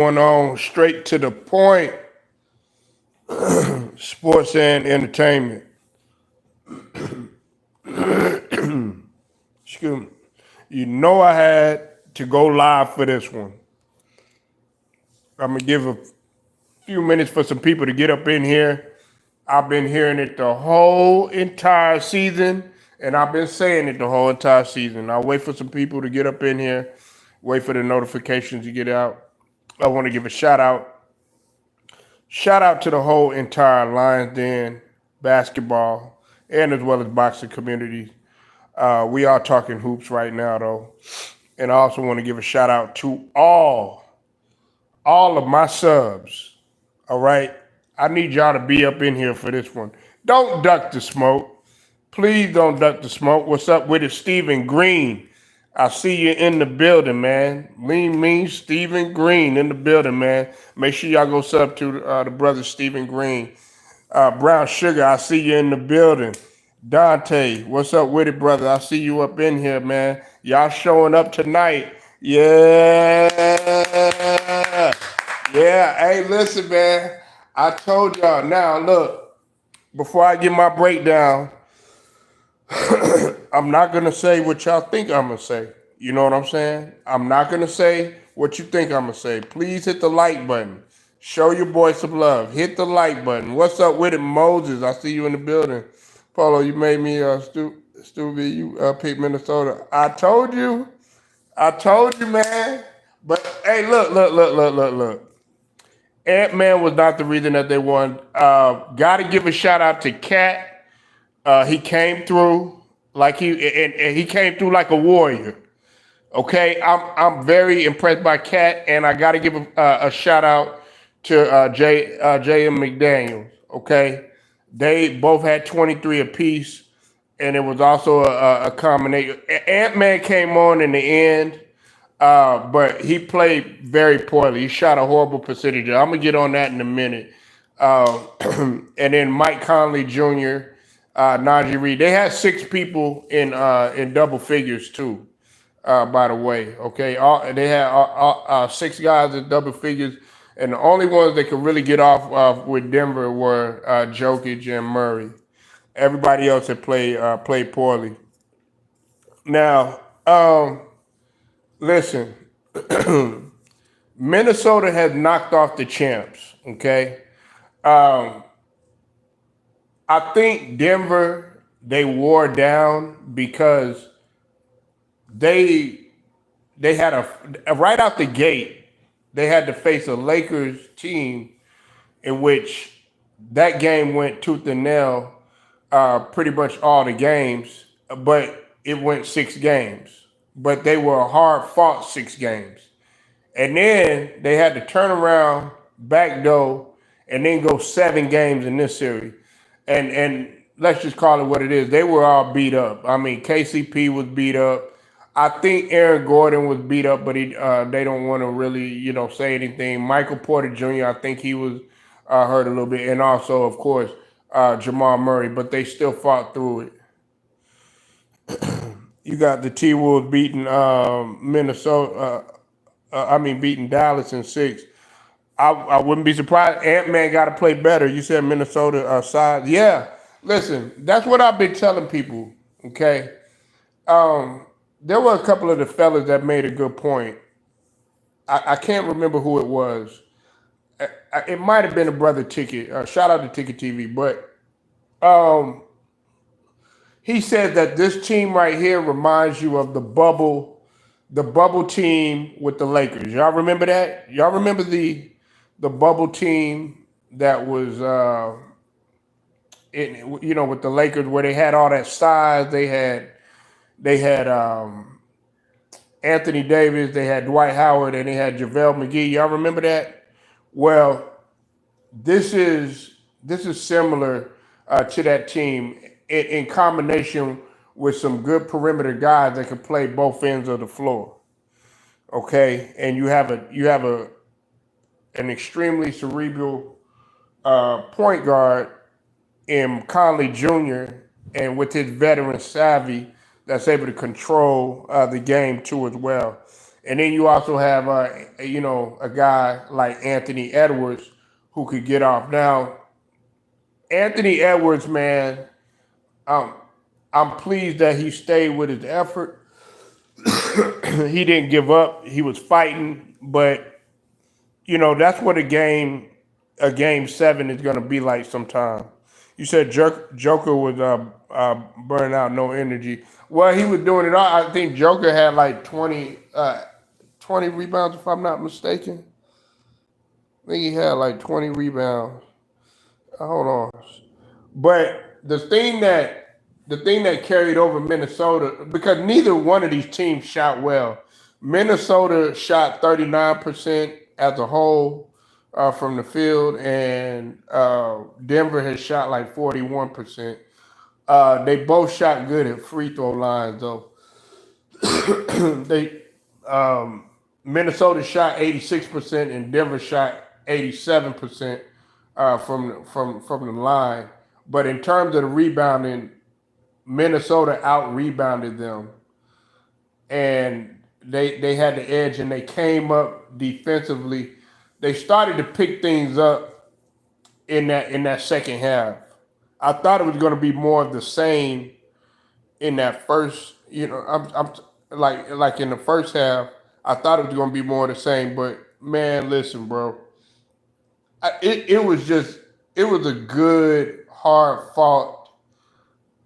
Going on straight to the point, sports and entertainment. Excuse me. You know I had to go live for this one. I'm gonna give a few minutes for some people to get up in here. I've been hearing it the whole entire season, and I've been saying it the whole entire season. I'll wait for some people to get up in here, wait for the notifications to get out. I want to give a shout out. Shout out to the whole entire Lions Den basketball and as well as boxing community. We are talking hoops right now, though. And I also want to give a shout out to all of my subs. All right. I need y'all to be up in here for this one. Don't duck the smoke. Please don't duck the smoke. What's up with it, Stephen Green? I see you in the building, man. Lean Mean Stephen Green in the building, man. Make sure y'all go sub to the brother Stephen Green. Brown Sugar, I see you in the building. Dante, what's up with it, brother? I see you up in here, man. Y'all showing up tonight. Yeah. Yeah. Hey, listen, man. I told y'all. Now, look, before I get my breakdown, I'm not going to say what y'all think I'm going to say. You know what I'm saying? I'm not going to say what you think I'm going to say. Please hit the like button. Show your boy some love. Hit the like button. What's up with it, Moses? I see you in the building. Paulo, you made me stupid. You picked Minnesota. I told you. Man. But, hey, look. Ant-Man was not the reason that they won. Got to give a shout out to Cat. He came through like he came through like a warrior. Okay, I'm very impressed by Cat, and I got to give a shout out to J.M. McDaniels. Okay, they both had 23 apiece, and it was also a combination. Ant-Man came on in the end, but he played very poorly. He shot a horrible percentage. I'm gonna get on that in a minute. And then Mike Conley Jr., Najee Reed. They had 6 people in double figures too. By the way, okay, they had 6 guys in double figures, and the only ones that could really get off with Denver were Jokic and Murray. Everybody else had played poorly. Now, listen, Minnesota has knocked off the champs. Okay, um, I think Denver they wore down because they had a right out the gate they had to face a Lakers team in which that game went tooth and nail pretty much all the games, but it went 6 games. But they were hard fought 6 games. And then they had to turn around, backdoor, and then go 7 games in this series. And let's just call it what it is. They were all beat up. I mean, KCP was beat up. I think Aaron Gordon was beat up, but they don't want to really, say anything. Michael Porter Jr., I think he was hurt a little bit. And also, of course, Jamal Murray, but they still fought through it. You got the T-Wolves beating Minnesota. Beating Dallas in 6. I wouldn't be surprised. Ant-Man got to play better. You said Minnesota side. Yeah. Listen, that's what I've been telling people. Okay. There were a couple of the fellas that made a good point. I can't remember who it was. It might have been a brother Ticket. Shout out to Ticket TV. But he said that this team right here reminds you of the bubble team with the Lakers. Y'all remember that? Y'all remember the bubble team that was with the Lakers where they had all that size. They had Anthony Davis, they had Dwight Howard, and they had JaVale McGee. Y'all remember that? Well, this is similar to that team in combination with some good perimeter guys that can play both ends of the floor. Okay, and you have an extremely cerebral point guard in Conley Jr. and with his veteran savvy that's able to control the game too as well. And then you also have, a guy like Anthony Edwards who could get off. Now, Anthony Edwards, man, um, I'm pleased that he stayed with his effort. He didn't give up. He was fighting, but that's what a game seven is going to be like sometime. You said Joker was burning out, no energy. Well, he was doing it all. I think Joker had like 20 rebounds, if I'm not mistaken. I think he had like 20 rebounds. Hold on. But the thing that carried over Minnesota, because neither one of these teams shot well. Minnesota shot 39% as a whole from the field, and Denver has shot like 41%. They both shot good at free throw lines, though. they Minnesota shot 86% and Denver shot 87% from the line. But in terms of the rebounding, Minnesota out rebounded them, and they had the edge, and they came up defensively. They started to pick things up in that second half. I thought it was going to be more of the same in that first. I'm like in the first half. I thought it was going to be more of the same, but man, listen, bro. It was a good, hard fought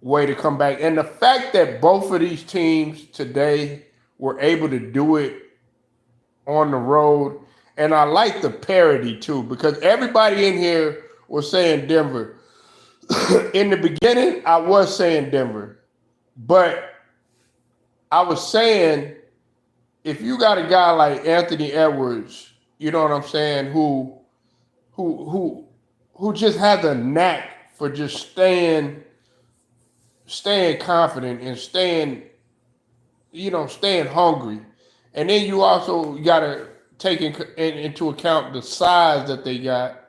way to come back. And the fact that both of these teams today were able to do it on the road, and I like the parity too, because everybody in here was saying Denver. In the beginning, I was saying Denver, but I was saying if you got a guy like Anthony Edwards, you know what I'm saying, who who just has a knack for just staying confident and staying hungry. And then you also got to take into account the size that they got.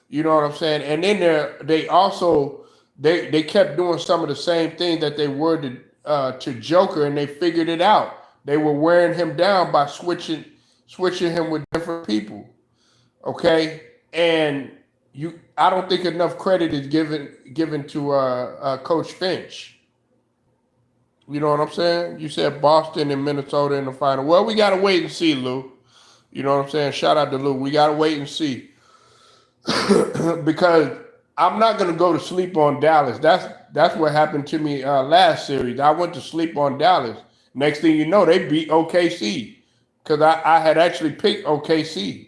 You know what I'm saying? And then they also they kept doing some of the same things that they were to Joker, and they figured it out. They were wearing him down by switching him with different people. Okay, and I don't think enough credit is given to Coach Finch. You know what I'm saying? You said Boston and Minnesota in the final. Well, we gotta wait and see, Lou. You know what I'm saying? Shout out to Lou. We gotta wait and see because I'm not gonna go to sleep on Dallas. That's what happened to me last series. I went to sleep on Dallas. Next thing you know, they beat OKC because I had actually picked OKC.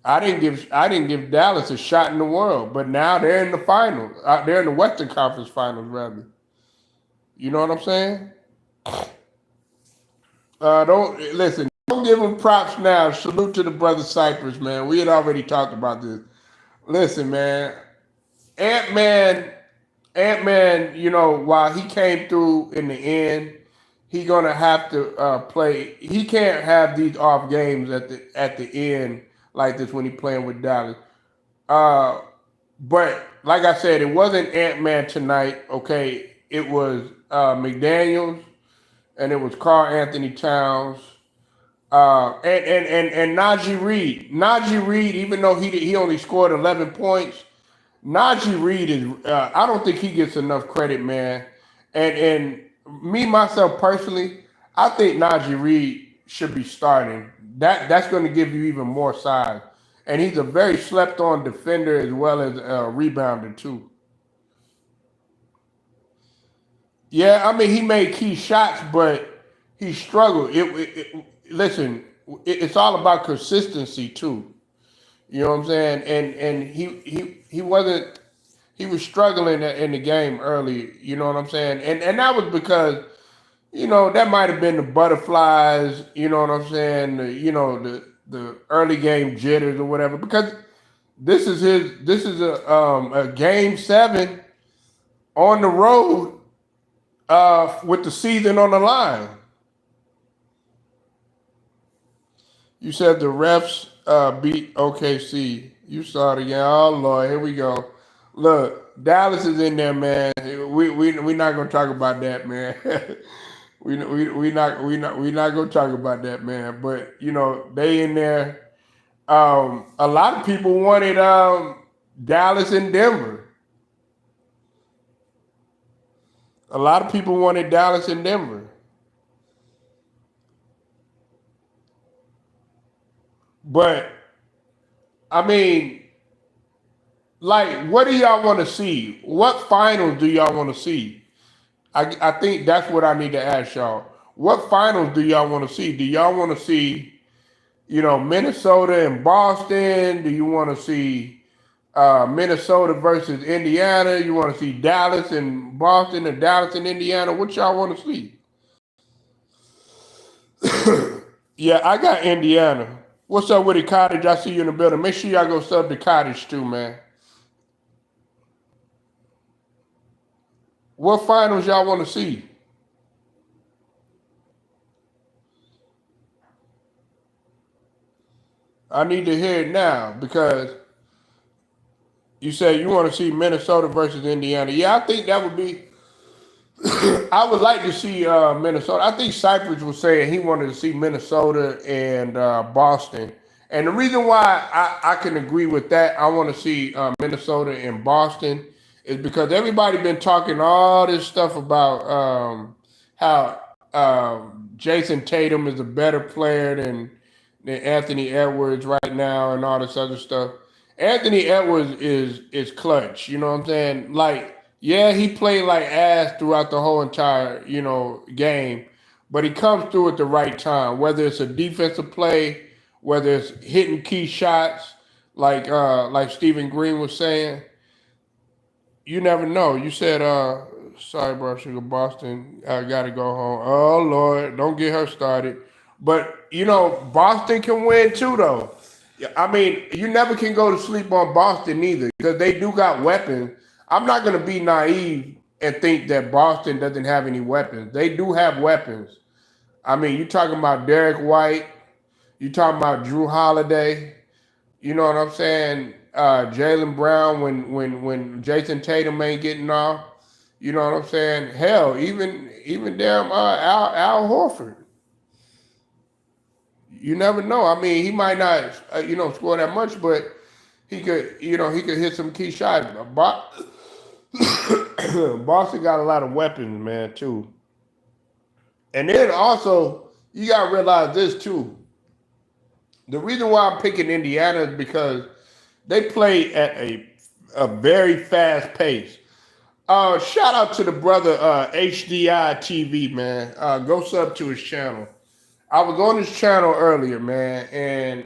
I didn't give Dallas a shot in the world, but now they're in the finals. They're in the Western Conference Finals, rather. You know what I'm saying? Don't listen. Don't give them props now. Salute to the brother Cypress, man. We had already talked about this. Listen, man. Ant Man, while he came through in the end, he gonna have to play. He can't have these off games at the end like this when he playing with Dallas. Uh, but like I said, it wasn't Ant Man tonight. Okay, it was McDaniels and it was Carl Anthony Towns and Najee Reed. Najee Reed, even though he only scored 11 points, Najee Reed is. I don't think he gets enough credit, man. And me myself personally, I think Najee Reed should be starting. That's going to give you even more size. And he's a very slept on defender as well as a rebounder too. Yeah, I mean he made key shots, but he struggled. Listen, it's all about consistency too. You know what I'm saying? And he wasn't. He was struggling in the game early. You know what I'm saying? And that was because that might have been the butterflies. You know what I'm saying? The early game jitters or whatever. Because this is a game seven on the road with the season on the line. You said the refs beat OKC. You saw it again. Oh Lord, here we go. Look, Dallas is in there, man. We're not gonna talk about that, man. we not gonna talk about that, man. But they in there. A lot of people wanted Dallas and Denver. A lot of people wanted Dallas and Denver. But I mean, like, what do y'all want to see? What finals do y'all want to see? I think that's what I need to ask y'all. What finals do y'all want to see? Do y'all want to see, Minnesota and Boston? Do you want to see Minnesota versus Indiana? You want to see Dallas and Boston and Dallas and Indiana? What y'all want to see? Yeah, I got Indiana. What's up with the Cottage? I see you in the building. Make sure y'all go sub the Cottage too, man. What finals y'all want to see? I need to hear it now because you said you want to see Minnesota versus Indiana. Yeah, I think that would be. I would like to see Minnesota. I think Cypress was saying he wanted to see Minnesota and Boston. And the reason why I can agree with that, I want to see Minnesota and Boston, is because everybody been talking all this stuff about how Jason Tatum is a better player than Anthony Edwards right now and all this other stuff. Anthony Edwards is clutch. You know what I'm saying? Like, yeah, he played like ass throughout the whole entire game, but he comes through at the right time. Whether it's a defensive play, whether it's hitting key shots, like Stephen Green was saying, you never know. You said, sorry, bro, sugar Boston. I gotta go home. Oh Lord, don't get her started. But Boston can win too, though. Yeah, I mean, you never can go to sleep on Boston either because they do got weapons. I'm not gonna be naive and think that Boston doesn't have any weapons. They do have weapons. I mean, you talking about Derek White, you talking about Drew Holiday. You know what I'm saying? Jaylen Brown when Jason Tatum ain't getting off. You know what I'm saying? Hell, even damn Al Horford. You never know. I mean, he might not score that much, but he could hit some key shots. Boston got a lot of weapons, man, too. And then also you gotta realize this too. The reason why I'm picking Indiana is because they play at a very fast pace. Shout out to the brother HDI TV, man. Go sub to his channel. I was on his channel earlier, man, and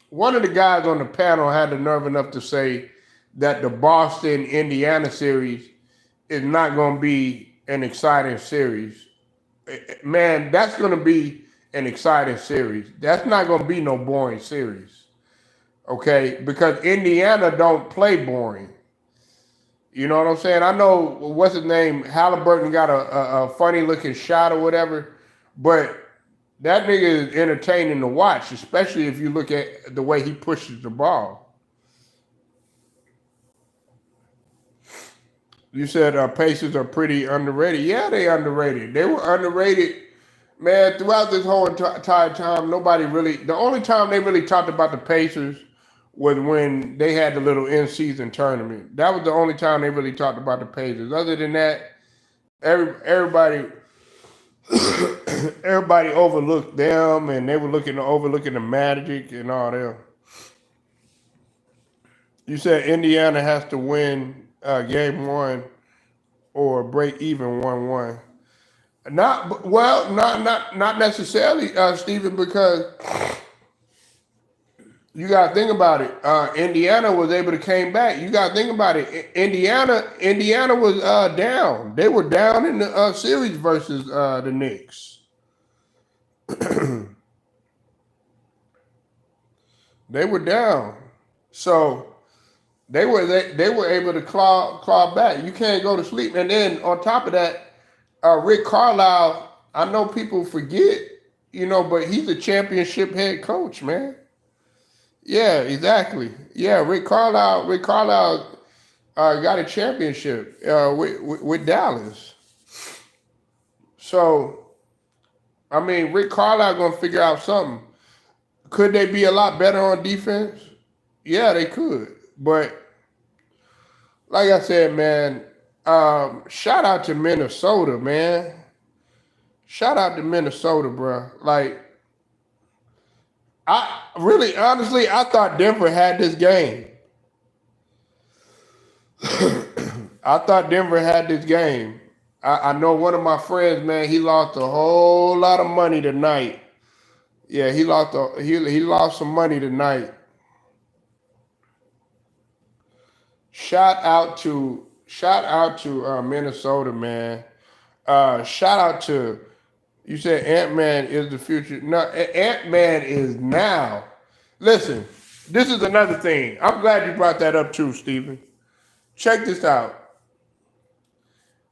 one of the guys on the panel had the nerve enough to say that the Boston Indiana series is not going to be an exciting series. Man, that's going to be an exciting series. That's not going to be no boring series, okay? Because Indiana don't play boring. You know what I'm saying? I know, what's his name, Halliburton got a funny looking shot or whatever, but that nigga is entertaining to watch, especially if you look at the way he pushes the ball. You said Pacers are pretty underrated. Yeah, they underrated. They were underrated, man, throughout this whole entire time. The only time they really talked about the Pacers was when they had the little in-season tournament. That was the only time they really talked about the Pacers. Other than that, everybody everybody overlooked them, and they were overlooking the Magic and all that. You said Indiana has to win game one or break even 1-1. Not necessarily, Stephen, because you got to think about it. Indiana was able to came back. You got to think about it. Indiana was down. They were down in the series versus the Knicks. They were down, so they were able to claw back. You can't go to sleep. And then on top of that, Rick Carlisle. I know people forget, but he's a championship head coach, man. Yeah, exactly. Yeah, Rick Carlisle got a championship with Dallas. So, I mean, Rick Carlisle gonna figure out something. Could they be a lot better on defense? Yeah, they could. But like I said, man, shout out to Minnesota, man. Shout out to Minnesota, bro. Like, I really, honestly, I thought Denver had this game. I thought Denver had this game. I know one of my friends, man, he lost a whole lot of money tonight. Yeah, he lost some money tonight. Shout out to Minnesota, man. Shout out to you said Ant-Man is the future. No, Ant-Man is now. Listen, this is another thing. I'm glad you brought that up too, Stephen. Check this out.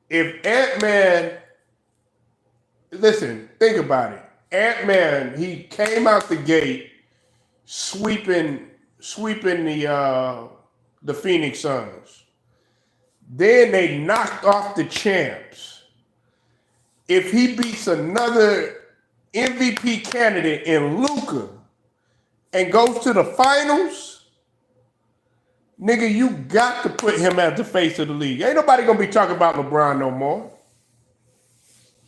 If Ant-Man, listen, think about it. Ant-Man, he came out the gate sweeping the Phoenix Suns. Then they knocked off the champs. If he beats another MVP candidate in Luka and goes to the finals, nigga, you got to put him as the face of the league. Ain't nobody gonna be talking about LeBron no more.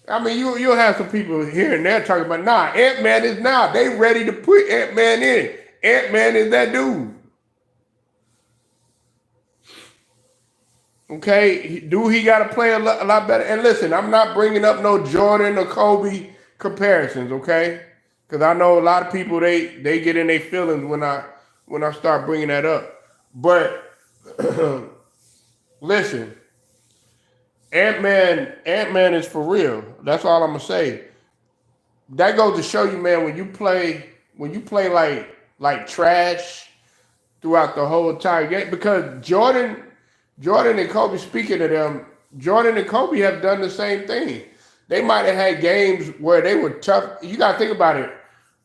I mean, you'll have some people here and there talking about, nah, Ant-Man is now. They ready to put Ant-Man in. Ant-Man is that dude. Okay, do he got to play a lot better? And listen, I'm not bringing up no Jordan or Kobe comparisons, okay? Because I know a lot of people they get in their feelings when I start bringing that up. But listen, Ant-Man is for real. That's all I'm gonna say. That goes to show you, man, when you play like trash throughout the whole entire game, because Jordan and Kobe, speaking of them, Jordan and Kobe have done the same thing. They might have had games where they were tough. You got to think about it.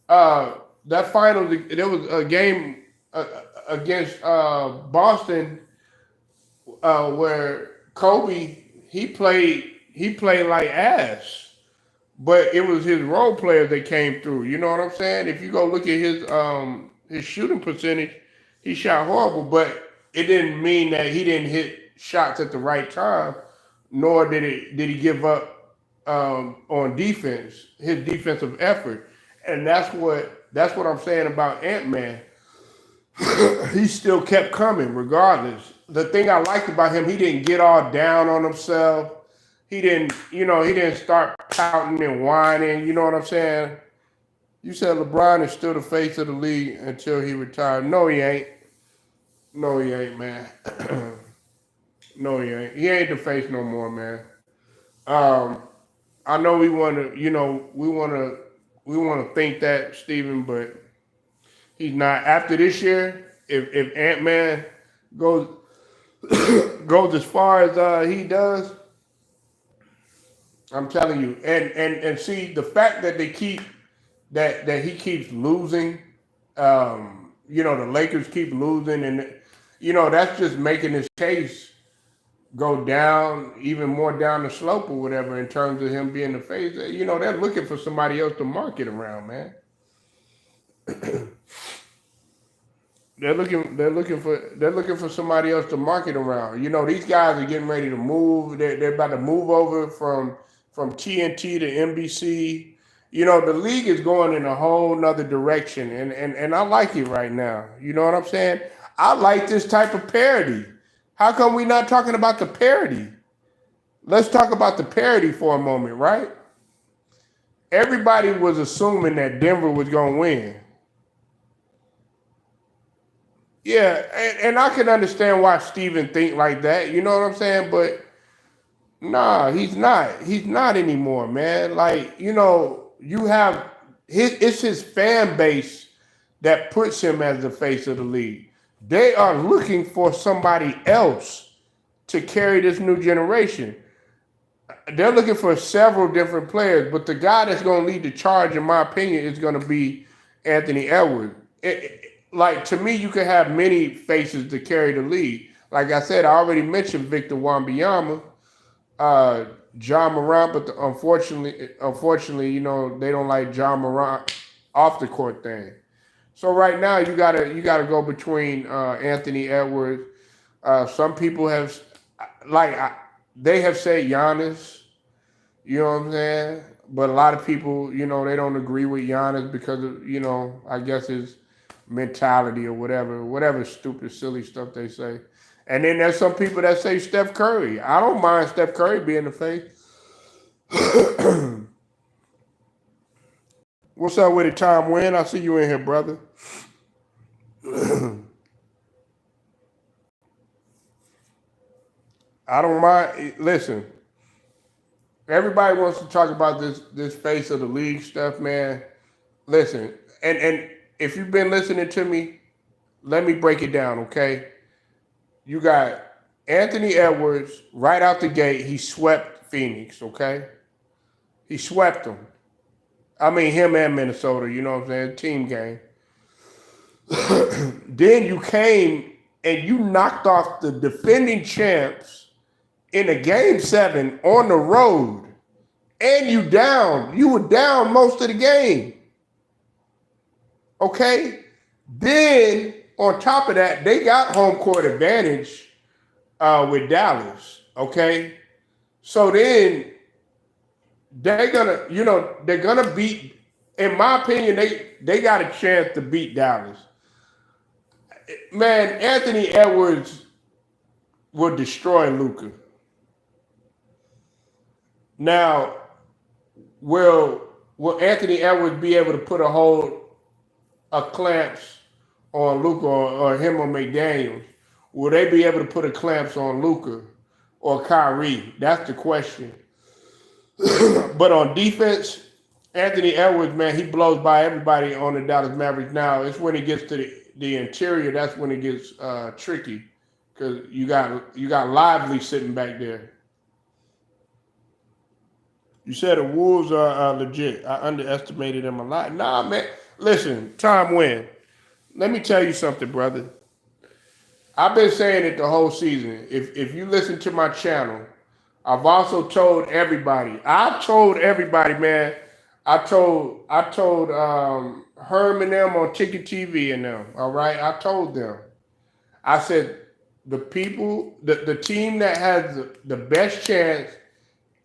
That final, there was a game against Boston where Kobe he played like ass, but it was his role players that came through. You know what I'm saying? If you go look at his shooting percentage, he shot horrible, but it didn't mean that he didn't hit shots at the right time, nor did he give up on defense, his defensive effort. And that's what I'm saying about Ant-Man. He still kept coming regardless. The thing I liked about him, he didn't get all down on himself. He didn't start pouting and whining. You know what I'm saying? You said LeBron is still the face of the league until he retired. No, he ain't. No, he ain't, man. No, he ain't. He ain't the face no more, man. I know we want to think that, Steven, but he's not. After this year, if Ant-Man goes goes as far as he does, I'm telling you. And see, the fact that they keep that he keeps losing, the Lakers keep losing, and that's just making his case go down, even more down the slope or whatever, in terms of him being the face. They're looking for somebody else to market around, man. They're looking for somebody else to market around. These guys are getting ready to move. They're about to move over from TNT to NBC. The league is going in a whole nother direction, and I like it right now. You know what I'm saying? I like this type of parody. How come we not talking about the parody? Let's talk about the parody for a moment, right? Everybody was assuming that Denver was going to win. Yeah, and I can understand why Steven think like that. You know what I'm saying? But nah, he's not. He's not anymore, man. Like, you have it's his fan base that puts him as the face of the league. They are looking for somebody else to carry this new generation. They're looking for several different players, but the guy that's going to lead the charge, in my opinion, is going to be Anthony Edwards. Like, to me, you could have many faces to carry the league. Like I said, I already mentioned Victor Wembanyama. John Morant, but unfortunately, you know, they don't like John Morant off the court thing. So right now you gotta go between Anthony Edwards. Some people have like they have said Giannis. You know what I'm saying? But a lot of people, you know, they don't agree with Giannis because of, you know, I guess his mentality or whatever stupid, silly stuff they say. And then there's some people that say Steph Curry. I don't mind Steph Curry being the face. What's up with it, Tom Wynn? I see you in here, brother. I don't mind. Listen, everybody wants to talk about this face of the league stuff, man. Listen, and if you've been listening to me, let me break it down, okay? You got Anthony Edwards right out the gate. He swept Phoenix, okay? He swept them. I mean, him and Minnesota, you know what I'm saying? Team game. Then you came and you knocked off the defending champs in a game 7 on the road. And you were down most of the game. Okay? Then on top of that, they got home court advantage with Dallas. Okay? So then they're gonna beat, in my opinion, they got a chance to beat Dallas. Man, Anthony Edwards will destroy Luka. Now, will Anthony Edwards be able to put a clamps on Luka or him on McDaniels? Will they be able to put a clamps on Luka or Kyrie? That's the question. But on defense, Anthony Edwards, man, he blows by everybody on the Dallas Mavericks. Now it's when he gets to the interior, that's when it gets tricky because you got Lively sitting back there. You said the Wolves are legit. I underestimated them a lot. Nah, man. Listen, Tom Wynn, let me tell you something, brother. I've been saying it the whole season. If you listen to my channel, I've also told everybody. I told everybody, man. I told Herm and them on Ticket TV and them. All right, I told them. I said the team that has the best chance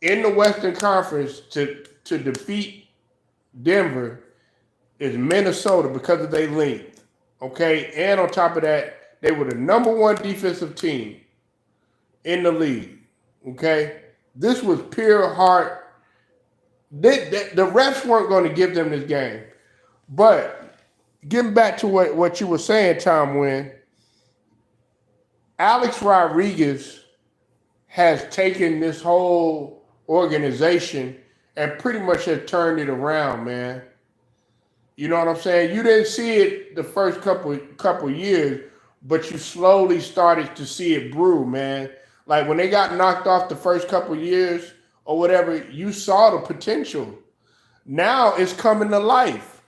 in the Western Conference to defeat Denver is Minnesota because of their length. Okay, and on top of that, they were the #1 defensive team in the league. Okay, this was pure heart. The refs weren't going to give them this game. But getting back to what you were saying, Tom Wynn, Alex Rodriguez has taken this whole organization and pretty much has turned it around, man. You know what I'm saying? You didn't see it the first couple years, but you slowly started to see it brew, man. Like when they got knocked off the first couple years or whatever, you saw the potential. Now it's coming to life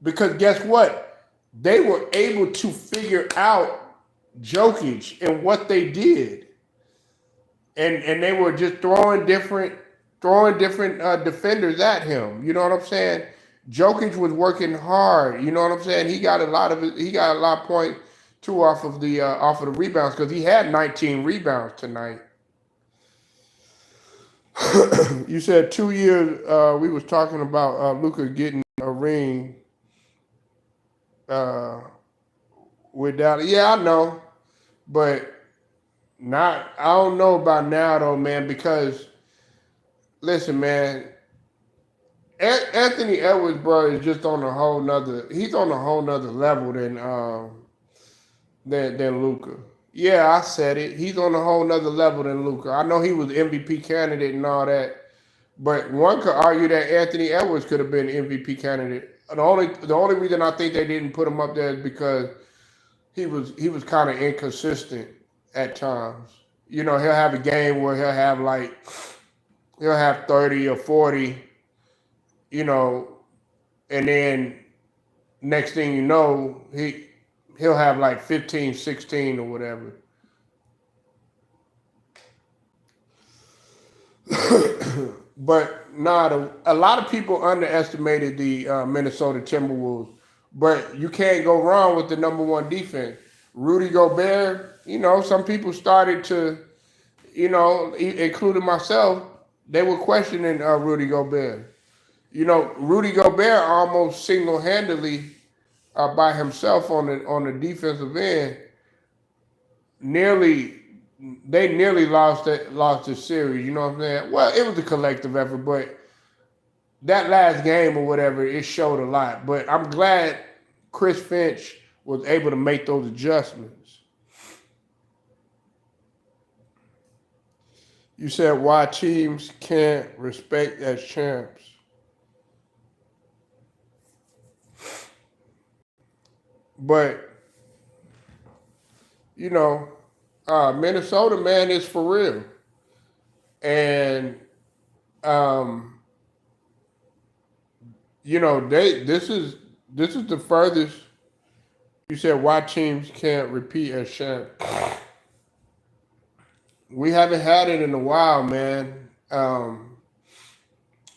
because guess what? They were able to figure out Jokic and what they did, and they were just throwing different defenders at him. You know what I'm saying? Jokic was working hard. You know what I'm saying? He got a lot of points too off of the rebounds because he had 19 rebounds tonight. You said 2 years. We was talking about Luka getting a ring with Dallas. Yeah, I know, but not. I don't know about now though, man. Because listen, man, Anthony Edwards, bro, is just on a whole nother. He's on a whole nother level than Luka. Yeah, I said it. He's on a whole nother level than Luka. I know he was MVP candidate and all that, but one could argue that Anthony Edwards could have been MVP candidate. The only reason I think they didn't put him up there is because he was kind of inconsistent at times. You know, he'll have a game where he'll have 30 or 40, you know, and then next thing you know, he'll have like 15, 16 or whatever. But nah, a lot of people underestimated the Minnesota Timberwolves. But you can't go wrong with the number one defense. Rudy Gobert, some people started to, including myself, they were questioning Rudy Gobert. Rudy Gobert almost single-handedly by himself on the defensive end, nearly they nearly lost the series. You know what I'm saying? Well, it was a collective effort, but that last game or whatever, it showed a lot. But I'm glad Chris Finch was able to make those adjustments. You said why teams can't respect as champs. But, Minnesota, man, is for real. And, this is the furthest. You said why teams can't repeat as champs. We haven't had it in a while, man.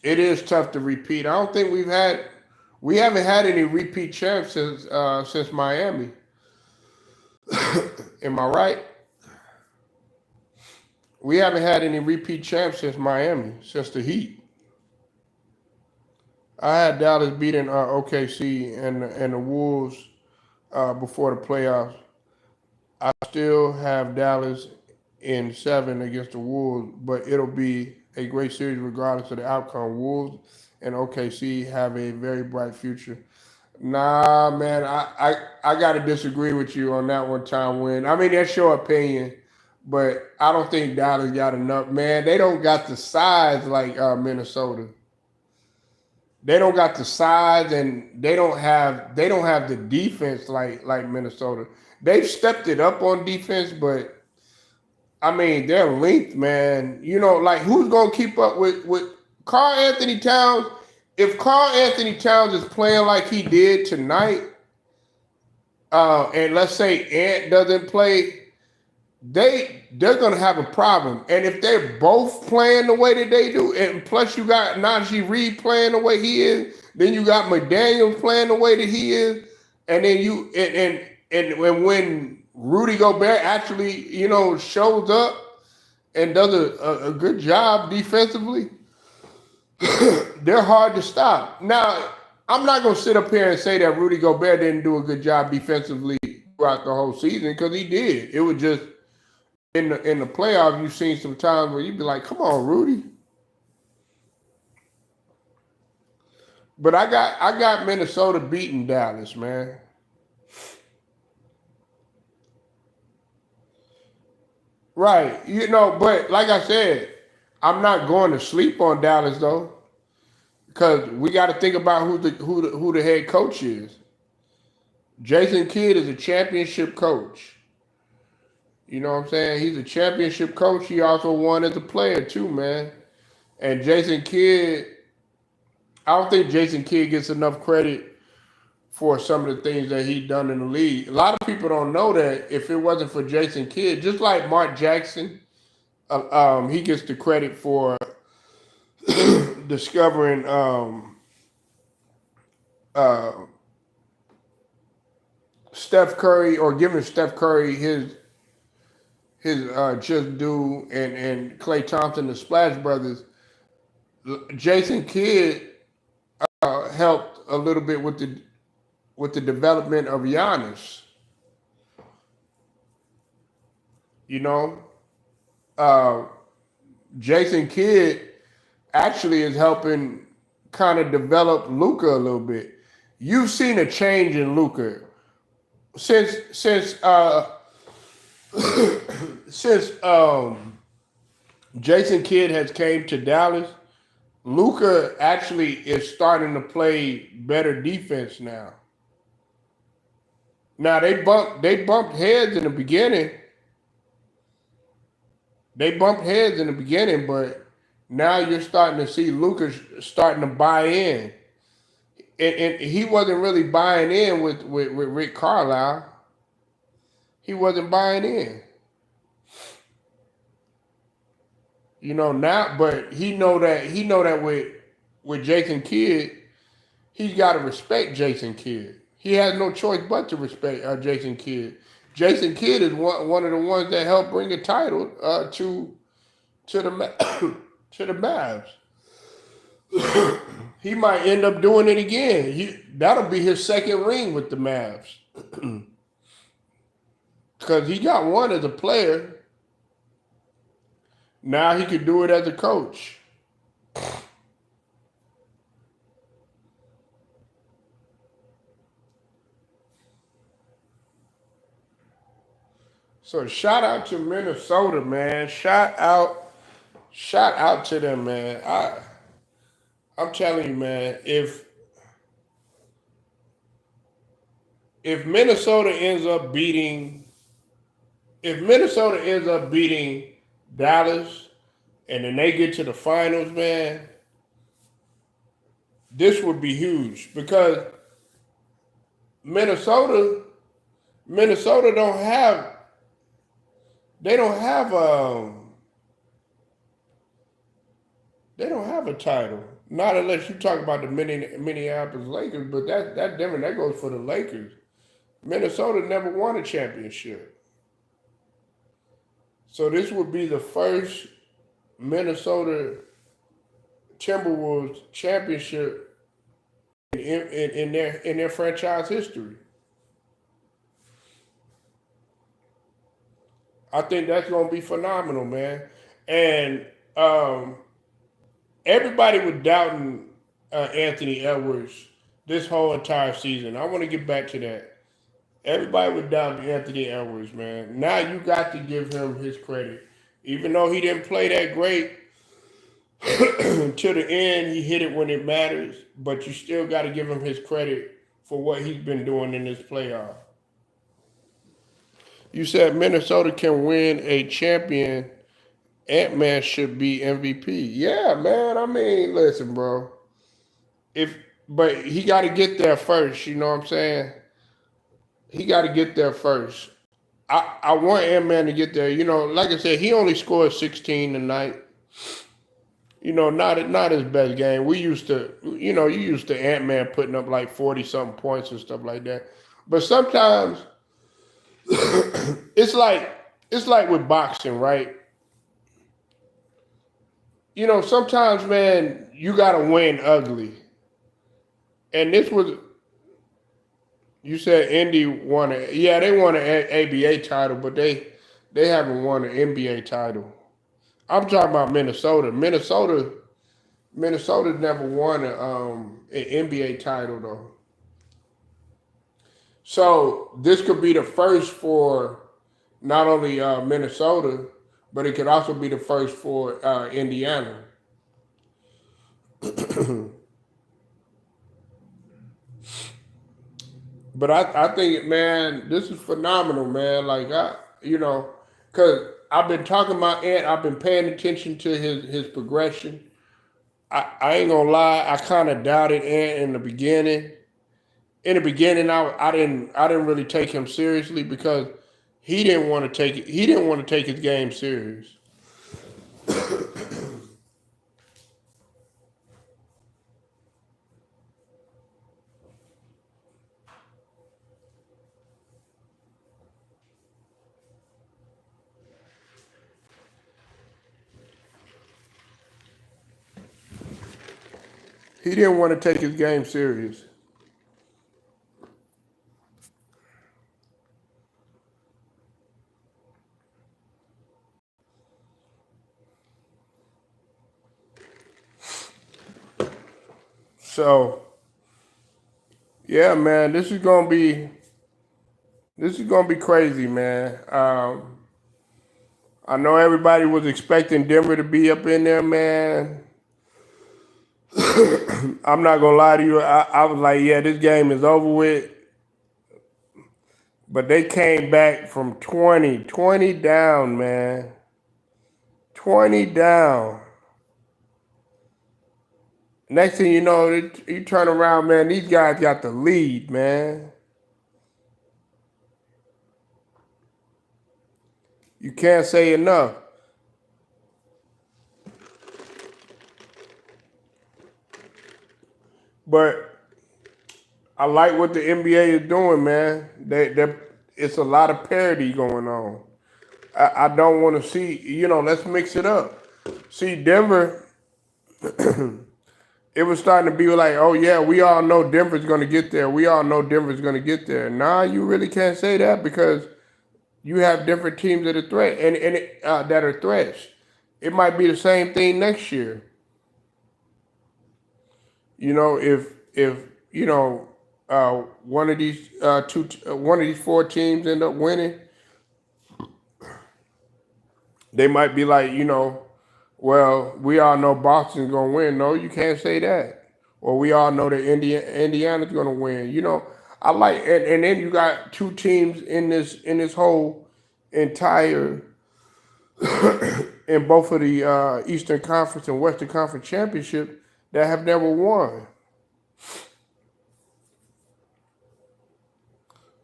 It is tough to repeat. I don't think we haven't had any repeat champs since Miami. Am I right? We haven't had any repeat champs since Miami, since the Heat. I had Dallas beating OKC and the Wolves before the playoffs. I still have Dallas in 7 against the Wolves, but it'll be a great series regardless of the outcome. Wolves and OKC have a very bright future. Nah, man, I got to disagree with you on that one-time win. I mean, that's your opinion, but I don't think Dallas got enough. Man, they don't got the size like Minnesota. They don't got the size, and they don't have the defense like Minnesota. They've stepped it up on defense, but I mean their length, man. Like who's gonna keep up with Karl Anthony Towns? If Karl Anthony Towns is playing like he did tonight, and let's say Ant doesn't play, they're gonna have a problem. And if they're both playing the way that they do, and plus you got Najee Reed playing the way he is, then you got McDaniels playing the way that he is, and then you and when Rudy Gobert actually shows up and does a good job defensively, they're hard to stop. Now, I'm not gonna sit up here and say that Rudy Gobert didn't do a good job defensively throughout the whole season, because he did. It was just in the playoffs, you've seen some times where you'd be like, "Come on, Rudy." But I got Minnesota beating Dallas, man. Right, but like I said, I'm not going to sleep on Dallas though, because we got to think about who the head coach is. Jason Kidd is a championship coach. You know what I'm saying? He's a championship coach. He also won as a player too, man. And Jason Kidd, I don't think Jason Kidd gets enough credit for some of the things that he's done in the league. A lot of people don't know that if it wasn't for Jason Kidd, just like Mark Jackson, he gets the credit for discovering Steph Curry, or giving Steph Curry his just due, and Klay Thompson, the Splash Brothers. Jason Kidd helped a little bit with the development of Giannis. Jason Kidd actually is helping kind of develop Luka a little bit. You've seen a change in Luka since Jason Kidd has came to Dallas. Luka actually is starting to play better defense now. Now they bumped heads in the beginning. But now you're starting to see Luka starting to buy in. And he wasn't really buying in with Rick Carlisle. He wasn't buying in. You know now, but he know that with Jason Kidd, he's got to respect Jason Kidd. He has no choice but to respect Jason Kidd. Jason Kidd is one of the ones that helped bring a title to the to the Mavs. He might end up doing it again. That'll be his second ring with the Mavs because he got one as a player. Now he could do it as a coach. So shout out to Minnesota, man. Shout out to them, man. I'm telling you, man. If Minnesota ends up beating if Minnesota ends up beating Dallas and then they get to the finals, man, this would be huge because Minnesota Minnesota they don't have they don't have a title. Not unless you talk about the Minneapolis Lakers, but that's different. That goes for the Lakers. Minnesota never won a championship. So this would be the first Minnesota Timberwolves championship in their franchise history. I think that's going to be phenomenal, man. And everybody was doubting Anthony Edwards this whole entire season. I want to get back to that. Everybody was doubting Anthony Edwards, man. Now you got to give him his credit. Even though he didn't play that great to the end, he hit it when it matters. But you still got to give him his credit for what he's been doing in this playoff. You said Minnesota can win a champion. Ant-Man should be MVP. Yeah, man. I mean, listen, bro. But he got to get there first. You know what I'm saying? He got to get there first. I want Ant-Man to get there. You know, like I said, he only scored 16 tonight. You know, not his best game. We used to, you know, you used to Ant-Man putting up like 40 something points and stuff like that. But sometimes it's like with boxing, right? You know, sometimes, man, you gotta win ugly. And this was, you said Indy won it. Yeah, they won an ABA title, but they haven't won an NBA title. I'm talking about Minnesota. Minnesota never won an NBA title though. So this could be the first for not only Minnesota, but it could also be the first for Indiana. But I think, man, this is phenomenal, man. Like you know, because I've been talking about Ant. I've been paying attention to his progression. I ain't gonna lie. I kind of doubted Ant in the beginning. In the beginning, I didn't really take him seriously because he didn't want to take it. He didn't want to take his game serious. He didn't want to take his game serious. So yeah, man, this is gonna be crazy, man. I know everybody was expecting Denver to be up in there, man. I'm not gonna lie to you. I was like, yeah, this game is over with. But they came back from 20 down, man. 20 down. Next thing you know, you turn around, man. These guys got the lead, man. You can't say enough. But I like what the NBA is doing, man. It's a lot of parity going on. I don't want to see, let's mix it up. See, Denver, it was starting to be like, oh yeah, we all know Denver's going to get there. We all know Denver's going to get there. Nah, you really can't say that because you have different teams that are that are threats. It might be the same thing next year. If one of these one of these four teams end up winning, they might be like, well, we all know Boston's gonna win. No, you can't say that. Or we all know that Indiana's gonna win. I like, and then you got two teams in this whole entire in both of the Eastern Conference and Western Conference championship that have never won.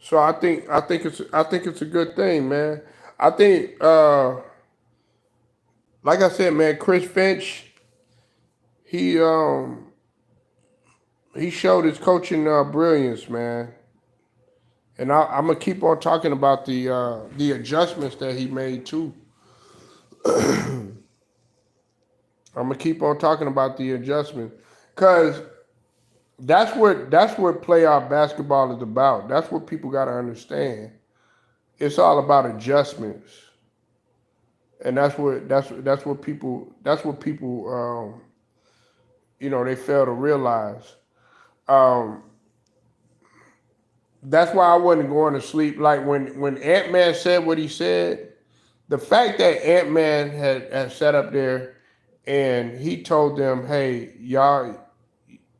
So I think it's a good thing, man. I think like I said, man, Chris Finch, he he showed his coaching brilliance, man. And I'm gonna keep on talking about the adjustments that he made too. I'm gonna keep on talking about the adjustments because that's what playoff basketball is about. That's what people got to understand. It's all about adjustments, and that's what people they fail to realize. Um, that's why I wasn't going to sleep. Like when Ant Man said what he said, the fact that Ant Man had sat up there and he told them, "Hey, y'all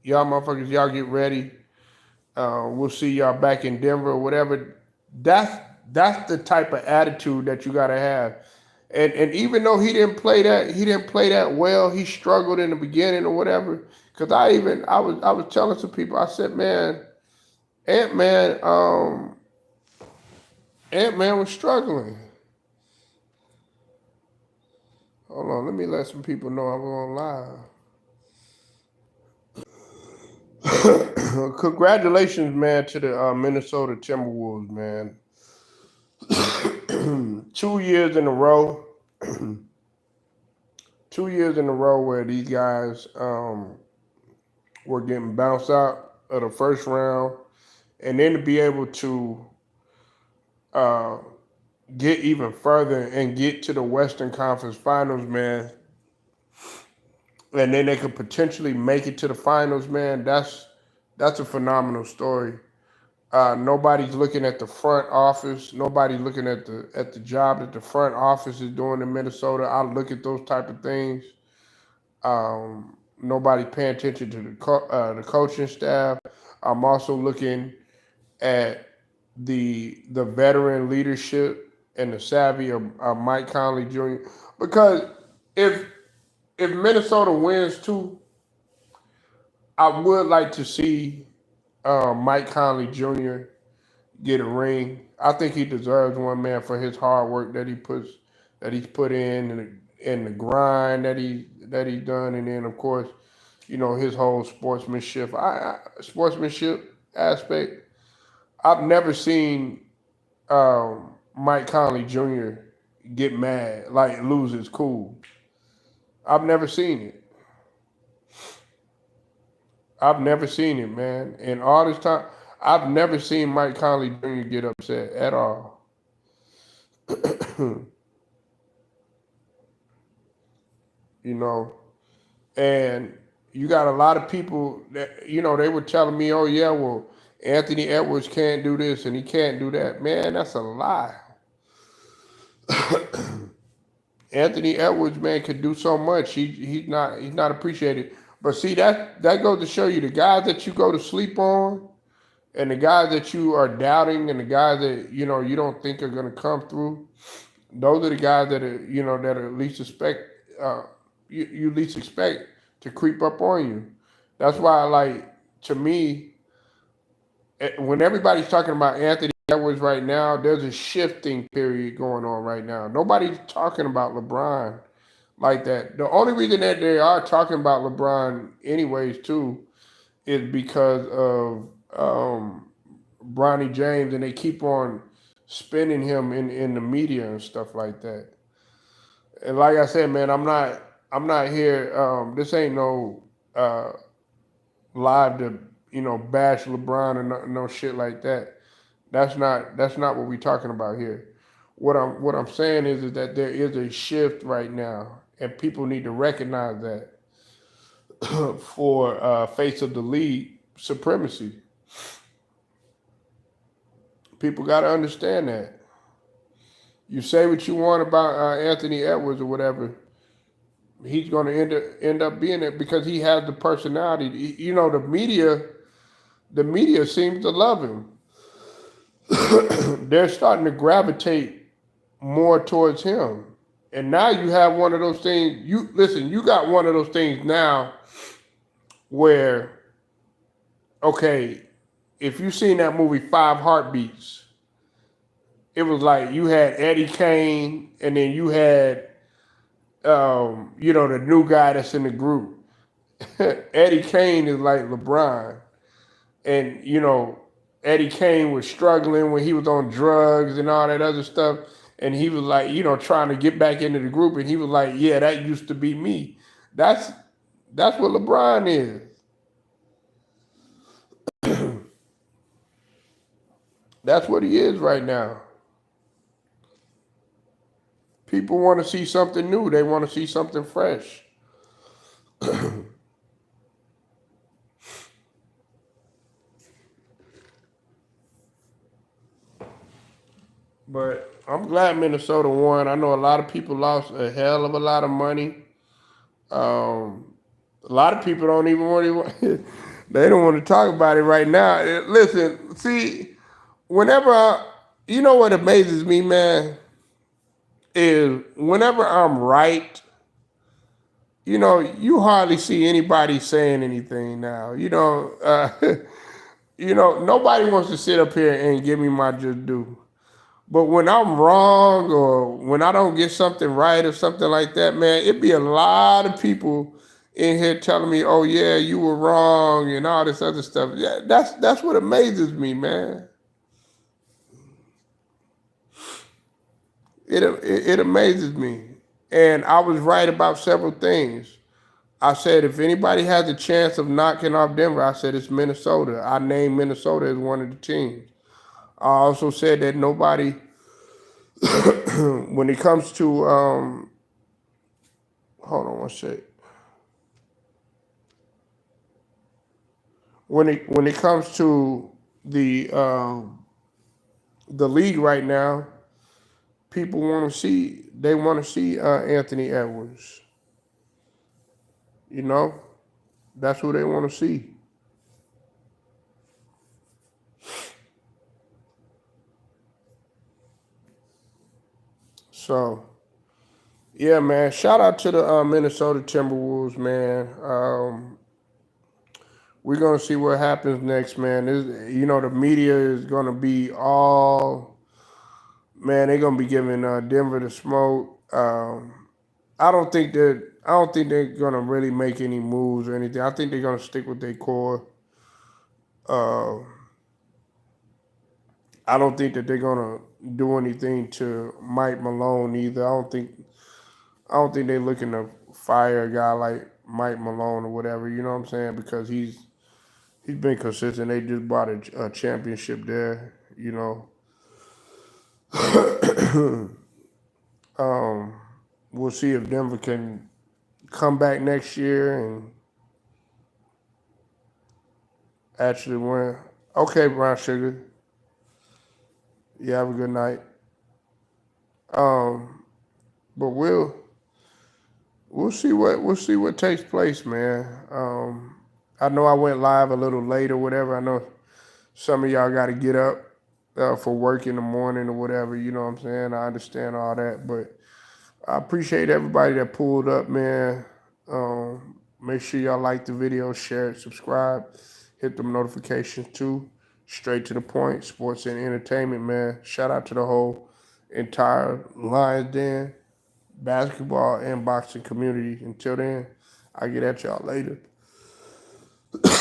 motherfuckers, y'all get ready. We'll see y'all back in Denver or whatever." That's the type of attitude that you gotta have. And even though he didn't play that well, he struggled in the beginning or whatever. Cause I was telling some people, I said, man, Ant Man, Ant Man was struggling. Hold on, let me let some people know I'm going live. Congratulations, man, to the Minnesota Timberwolves, man. 2 years in a row, 2 years in a row where these guys were getting bounced out of the first round, and then to be able to uh, get even further and get to the Western Conference Finals, man, and then they could potentially make it to the finals, man. That's a phenomenal story. Nobody's looking at the front office. Nobody's looking at the job that the front office is doing in Minnesota. I look at those type of things. Nobody paying attention to the coaching staff. I'm also looking at the veteran leadership and the savvy of Mike Conley Jr. Because if if Minnesota wins too, I would like to see Mike Conley Jr. get a ring. I think he deserves one, man, for his hard work that he's put in and the grind that he's done, and then of course, his whole sportsmanship aspect. I've never seen Mike Conley Jr. get mad, like lose his cool. I've never seen it. I've never seen it, man. In all this time, I've never seen Mike Conley Jr. get upset at all. you know, and you got a lot of people that they were telling me, "Oh yeah, well, Anthony Edwards can't do this and he can't do that." Man, that's a lie. Anthony Edwards, man, could do so much. He's not appreciated. But see, that goes to show you the guys that you go to sleep on, and the guys that you are doubting, and the guys that you don't think are going to come through. Those are the guys that are least expect you least expect to creep up on you. That's why, like, to me, when everybody's talking about Anthony Edwards right now, there's a shifting period going on right now. Nobody's talking about LeBron like that. The only reason that they are talking about LeBron, anyways, too, is because of Bronny James, and they keep on spinning him in the media and stuff like that. And like I said, man, I'm not here. This ain't no uh, live to bash LeBron or no shit like that. That's not what we're talking about here. What I'm saying is that there is a shift right now, and people need to recognize that for face of the league supremacy. People got to understand that. You say what you want about Anthony Edwards or whatever, he's going to end up being it because he has the personality. The media seems to love him. They're starting to gravitate more towards him. And now you have one of those things. You listen. You got one of those things now where, okay, if you've seen that movie Five Heartbeats, it was like you had Eddie Kane, and then you had, the new guy that's in the group. Eddie Kane is like LeBron, and Eddie Kane was struggling when he was on drugs and all that other stuff, and he was like, trying to get back into the group, and he was like, yeah, that used to be me. That's what LeBron is. That's what he is right now. People want to see something new. They want to see something fresh. But I'm glad Minnesota won. I know a lot of people lost a hell of a lot of money. A lot of people don't even want to. They don't want to talk about it right now. Listen, see, whenever you know what amazes me, man, is whenever I'm right. You hardly see anybody saying anything now. Nobody wants to sit up here and give me my just due. But when I'm wrong or when I don't get something right or something like that, man, it'd be a lot of people in here telling me, "Oh yeah, you were wrong" and all this other stuff. Yeah, that's what amazes me, man. It amazes me, and I was right about several things. I said if anybody has a chance of knocking off Denver, I said it's Minnesota. I named Minnesota as one of the teams. I also said that nobody, when it comes to, hold on one sec. When it comes to the league right now, people want to see Anthony Edwards. You know, that's who they want to see. So yeah, man. Shout out to the Minnesota Timberwolves, man. We're gonna see what happens next, man. The media is gonna be all, man. They're gonna be giving Denver the smoke. I don't think they're gonna really make any moves or anything. I think they're gonna stick with their core. Uh, I don't think that they're gonna do anything to Mike Malone either. I don't think they're looking to fire a guy like Mike Malone or whatever. You know what I'm saying? Because he's been consistent. They just bought a championship there. Um, we'll see if Denver can come back next year and actually win. Okay, Brown Sugar. You have a good night. Um, but we'll see what takes place, man. I know I went live a little late or whatever. I know some of y'all got to get up for work in the morning or whatever. You know what I'm saying? I understand all that, but I appreciate everybody that pulled up, man. Make sure y'all like the video, share it, subscribe, hit them notifications too. Straight to the point, sports and entertainment, man. Shout out to the whole entire Lions Den, basketball, and boxing community. Until then, I'll get at y'all later.